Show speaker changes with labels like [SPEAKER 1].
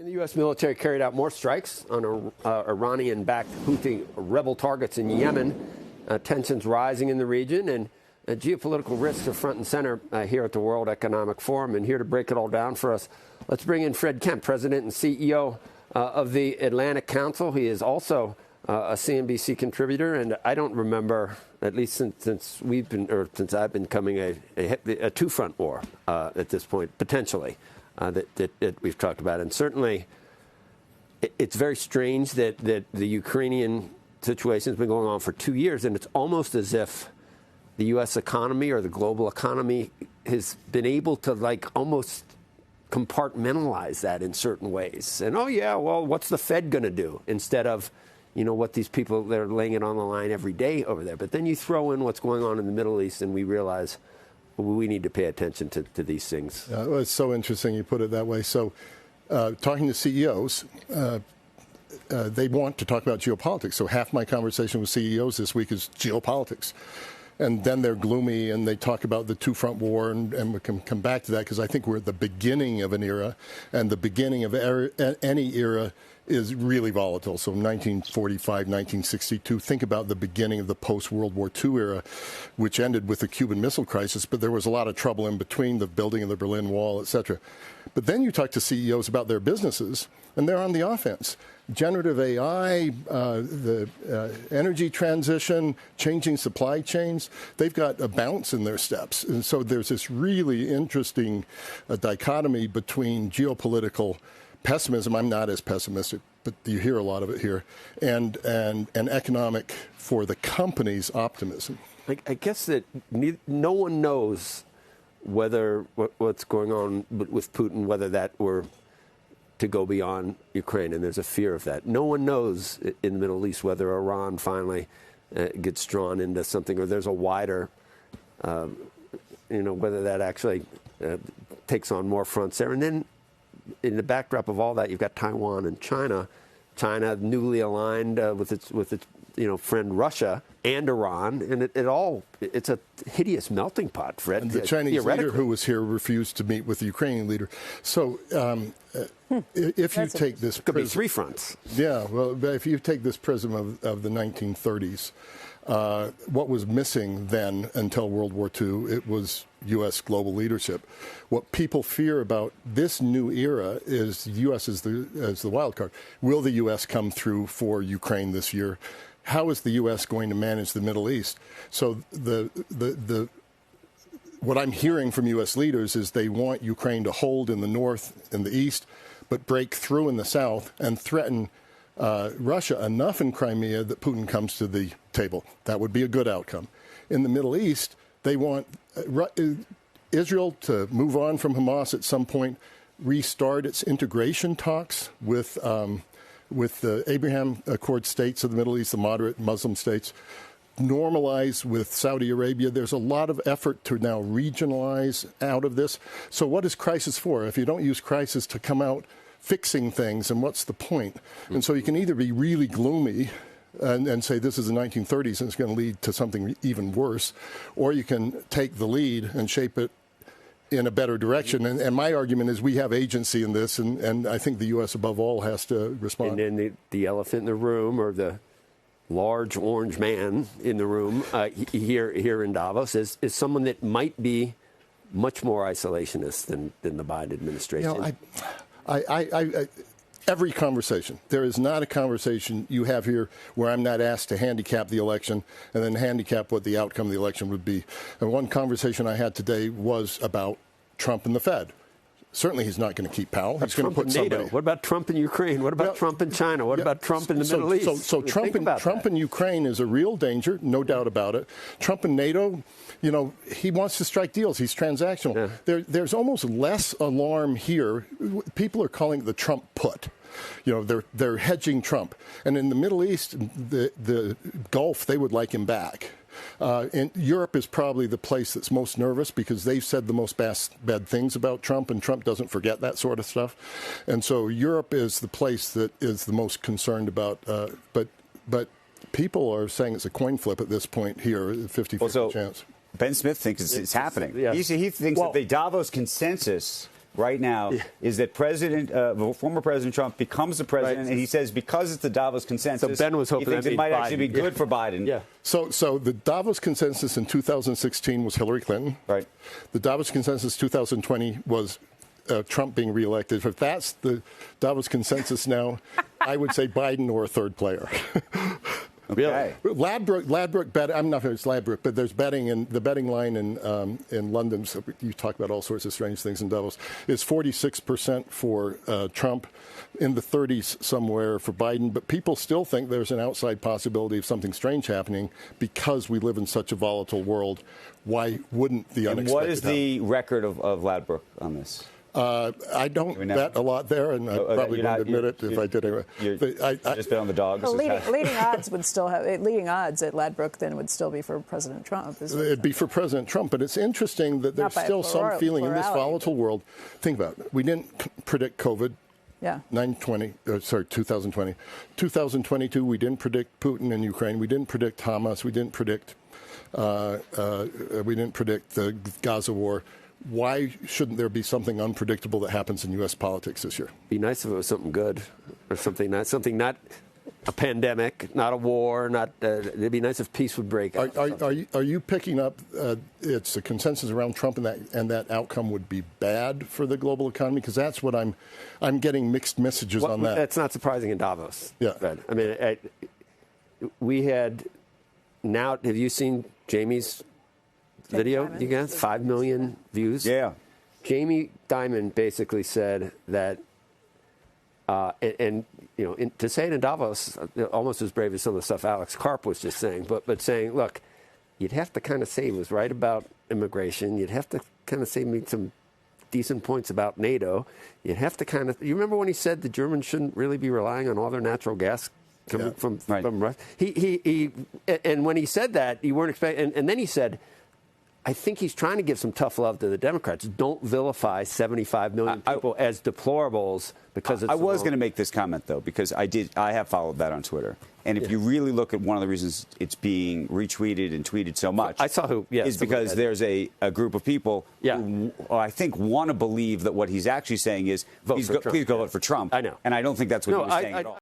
[SPEAKER 1] And the U.S. military carried out more strikes on Iranian-backed Houthi rebel targets in Yemen. Tensions rising in the region, and geopolitical risks are front and center here at the World Economic Forum. And here to break it all down for us, let's bring in Fred Kempe, President and CEO of the Atlantic Council. He is also a CNBC contributor, and I don't remember, at least since I've been covering a two-front war at this point, potentially. That we've talked about. And certainly it's very strange that the Ukrainian situation has been going on for 2 years, and it's almost as if the U.S. economy or the global economy has been able to almost compartmentalize that in certain ways. And, oh, yeah, well, what's the Fed going to do instead of, what these people, they're laying it on the line every day over there. But then you throw in what's going on in the Middle East, and we realize we need to pay attention to these things.
[SPEAKER 2] Well, it's so interesting you put it that way. So talking to CEOs, they want to talk about geopolitics. So half my conversation with CEOs this week is geopolitics. And then they're gloomy and they talk about the two-front war, and we can come back to that because I think we're at the beginning of an era, and the beginning of any era is really volatile. So 1945, 1962, think about the beginning of the post-World War II era, which ended with the Cuban Missile Crisis, but there was a lot of trouble in between, the building of the Berlin Wall, et cetera. But then you talk to CEOs about their businesses, and they're on the offense. Generative AI, the energy transition, changing supply chains, they've got a bounce in their steps. And so there's this really interesting dichotomy between geopolitical pessimism, I'm not as pessimistic, but you hear a lot of it here, and economic, for the company's optimism.
[SPEAKER 1] I guess that no one knows whether what's going on with Putin, whether that were to go beyond Ukraine, and there's a fear of that. No one knows in the Middle East whether Iran finally gets drawn into something, or there's a wider, whether that actually takes on more fronts there. And then in the backdrop of all that, you've got Taiwan and China. China newly aligned with its friend Russia and Iran, and it's a hideous melting pot, Fred.
[SPEAKER 2] And the Chinese leader who was here refused to meet with the Ukrainian leader. So if you take this
[SPEAKER 1] could be three fronts.
[SPEAKER 2] Yeah, well, if you take this prism of the 1930s, what was missing then until World War II, it was U.S. global leadership. What people fear about this new era is the U.S. as the wild card. Will the U.S. come through for Ukraine this year? How is the U.S. going to manage the Middle East? So what I'm hearing from U.S. leaders is they want Ukraine to hold in the north and the east, but break through in the south and threaten Russia enough in Crimea that Putin comes to the table. That would be a good outcome. In the Middle East, they want Israel to move on from Hamas at some point, restart its integration talks with the Abraham Accord states of the Middle East, the moderate Muslim states, normalize with Saudi Arabia. There's a lot of effort to now regionalize out of this. So what is crisis for? If you don't use crisis to come out fixing things, and what's the point? And so you can either be really gloomy and say this is the 1930s and it's going to lead to something even worse, or you can take the lead and shape it in a better direction. And my argument is we have agency in this, and I think the U.S. above all has to respond.
[SPEAKER 1] And then the elephant in the room, or the large orange man in the room here in Davos is someone that might be much more isolationist than the Biden administration.
[SPEAKER 2] Every conversation, there is not a conversation you have here where I'm not asked to handicap the election and then handicap what the outcome of the election would be. And one conversation I had today was about Trump and the Fed. Certainly he's not going to keep Powell. He's going to put somebody.
[SPEAKER 1] What about Trump in Ukraine? What about Trump in China? What about Trump in the Middle East?
[SPEAKER 2] So Trump in Ukraine is a real danger, no doubt about it. Trump in NATO, he wants to strike deals. He's transactional. Yeah. There's almost less alarm here. People are calling it the Trump put. They're hedging Trump. And in the Middle East, the Gulf, they would like him back. And Europe is probably the place that's most nervous because they've said the most bad things about Trump, and Trump doesn't forget that sort of stuff. And so Europe is the place that is the most concerned about. But people are saying it's a coin flip at this point here, 50-50 chance.
[SPEAKER 3] Ben Smith thinks it's happening. Yeah. He thinks that the Davos consensus right now is that former President Trump becomes the president, and he says because it's the Davos consensus,
[SPEAKER 1] so Ben was hoping
[SPEAKER 3] he thinks it might actually be good for Biden.
[SPEAKER 1] Yeah.
[SPEAKER 2] So the Davos consensus in 2016 was Hillary Clinton.
[SPEAKER 3] Right. The
[SPEAKER 2] Davos consensus 2020 was Trump being reelected. If that's the Davos consensus now, I would say Biden or a third player.
[SPEAKER 3] Okay.
[SPEAKER 2] Ladbrokes bet. I'm not sure it's Ladbrokes, but there's betting, and the betting line in London. So you talk about all sorts of strange things in Davos. Is 46% for Trump, in the 30s somewhere for Biden. But people still think there's an outside possibility of something strange happening because we live in such a volatile world. Why wouldn't the unexpected?
[SPEAKER 3] And what is the record of Ladbrokes on this?
[SPEAKER 2] I don't bet a lot there, and I probably wouldn't admit it if I did.
[SPEAKER 3] I just bet on the dogs.
[SPEAKER 4] Well, leading odds would still have leading odds at Ladbrokes. Then would still be for President Trump.
[SPEAKER 2] It'd be for President Trump, but it's interesting that there's still some feeling in this volatile world. Think about it. We didn't predict COVID.
[SPEAKER 4] Yeah.
[SPEAKER 2] 2020. 2022, we didn't predict Putin in Ukraine. We didn't predict Hamas. We didn't predict the Gaza war. Why shouldn't there be something unpredictable that happens in U.S. politics this year?
[SPEAKER 1] Be nice if it was something good, or something not a pandemic, not a war, it'd be nice if peace would break out.
[SPEAKER 2] Are you picking up? It's a consensus around Trump, and that outcome would be bad for the global economy, because that's what I'm getting mixed messages on that.
[SPEAKER 1] That's not surprising in Davos.
[SPEAKER 2] Yeah,
[SPEAKER 1] I mean, we had now. Have you seen Jamie's video? You guys, 5 million views.
[SPEAKER 3] Yeah.
[SPEAKER 1] Jamie Dimon basically said that, to say it in Davos, almost as brave as some of the stuff Alex Karp was just saying, but saying, look, you'd have to kind of say he was right about immigration. You'd have to kind of say some decent points about NATO. You'd have to you remember when he said the Germans shouldn't really be relying on all their natural gas coming from Russia? And when he said that, you weren't expecting, and then he said, I think he's trying to give some tough love to the Democrats. Don't vilify 75 million people as deplorables because it's.
[SPEAKER 3] I was going to make this comment, though, because I have followed that on Twitter. And if you really look at one of the reasons it's being retweeted and tweeted so much,
[SPEAKER 1] I saw who,
[SPEAKER 3] is because there's a group of people who I think want to believe that what he's actually saying is, please go vote for Trump.
[SPEAKER 1] I know.
[SPEAKER 3] And I don't think that's what he was saying at all.